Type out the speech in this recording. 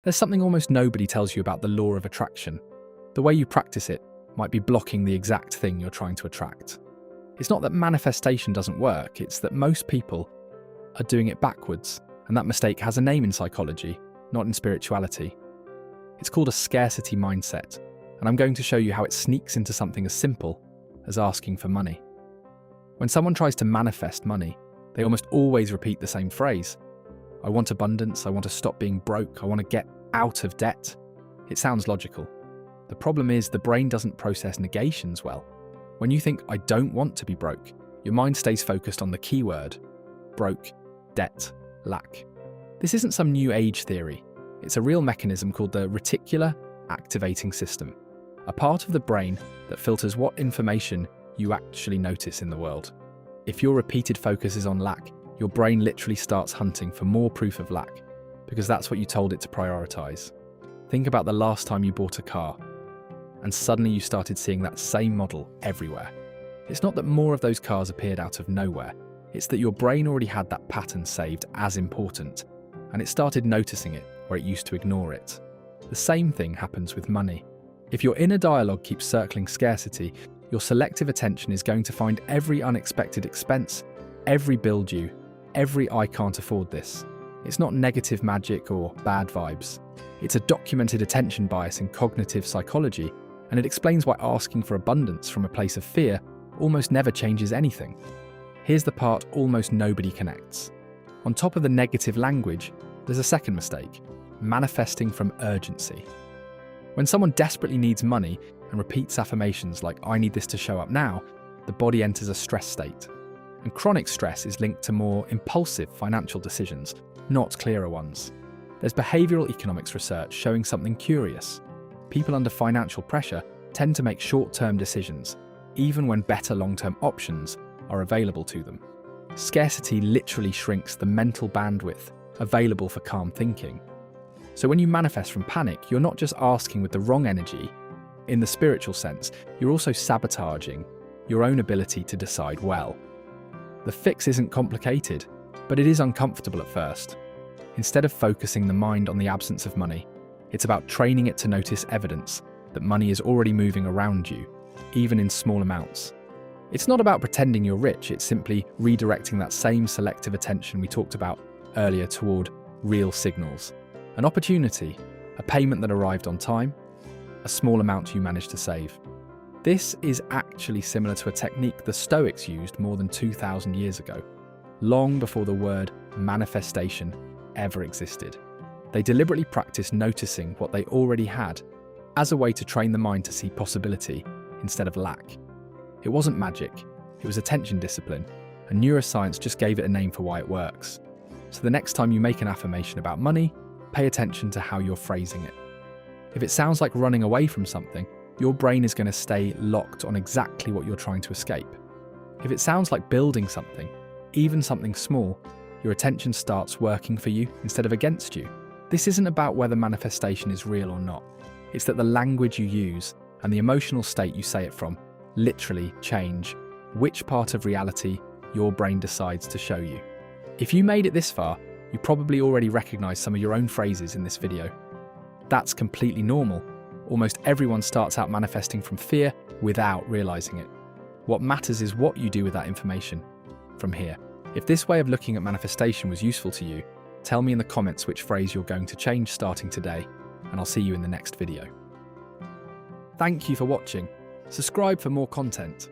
There's something almost nobody tells you about the law of attraction. The way you practice it might be blocking the exact thing you're trying to attract. It's not that manifestation doesn't work, it's that most people are doing it backwards, and that mistake has a name in psychology, not in spirituality. It's called a scarcity mindset, and I'm going to show you how it sneaks into something as simple as asking for money. When someone tries to manifest money, they almost always repeat the same phrase. I want abundance, I want to stop being broke, I want to get out of debt. It sounds logical. The problem is the brain doesn't process negations well. When you think, I don't want to be broke, your mind stays focused on the keyword: broke, debt, lack. This isn't some new age theory. It's a real mechanism called the Reticular Activating System, a part of the brain that filters what information you actually notice in the world. If your repeated focus is on lack, your brain literally starts hunting for more proof of lack, because that's what you told it to prioritize. Think about the last time you bought a car, and suddenly you started seeing that same model everywhere. It's not that more of those cars appeared out of nowhere, it's that your brain already had that pattern saved as important, and it started noticing it where it used to ignore it. The same thing happens with money. If your inner dialogue keeps circling scarcity, your selective attention is going to find every unexpected expense, every bill due, every I can't afford this. It's not negative magic or bad vibes. It's a documented attention bias in cognitive psychology, and it explains why asking for abundance from a place of fear almost never changes anything. Here's the part almost nobody connects. On top of the negative language, there's a second mistake: manifesting from urgency. When someone desperately needs money and repeats affirmations like, I need this to show up now, the body enters a stress state. And chronic stress is linked to more impulsive financial decisions, not clearer ones. There's behavioural economics research showing something curious. People under financial pressure tend to make short-term decisions, even when better long-term options are available to them. Scarcity literally shrinks the mental bandwidth available for calm thinking. So when you manifest from panic, you're not just asking with the wrong energy. In the spiritual sense, you're also sabotaging your own ability to decide well. The fix isn't complicated, but it is uncomfortable at first. Instead of focusing the mind on the absence of money, it's about training it to notice evidence that money is already moving around you, even in small amounts. It's not about pretending you're rich, it's simply redirecting that same selective attention we talked about earlier toward real signals. An opportunity, a payment that arrived on time, a small amount you managed to save. This is actually similar to a technique the Stoics used more than 2,000 years ago, long before the word manifestation ever existed. They deliberately practiced noticing what they already had as a way to train the mind to see possibility instead of lack. It wasn't magic, it was attention discipline, and neuroscience just gave it a name for why it works. So the next time you make an affirmation about money, pay attention to how you're phrasing it. If it sounds like running away from something, your brain is going to stay locked on exactly what you're trying to escape. If it sounds like building something, even something small, your attention starts working for you instead of against you. This isn't about whether manifestation is real or not. It's that the language you use and the emotional state you say it from literally change which part of reality your brain decides to show you. If you made it this far, you probably already recognize some of your own phrases in this video. That's completely normal. Almost everyone starts out manifesting from fear without realizing it. What matters is what you do with that information from here. If this way of looking at manifestation was useful to you, tell me in the comments which phrase you're going to change starting today, and I'll see you in the next video. Thank you for watching. Subscribe for more content.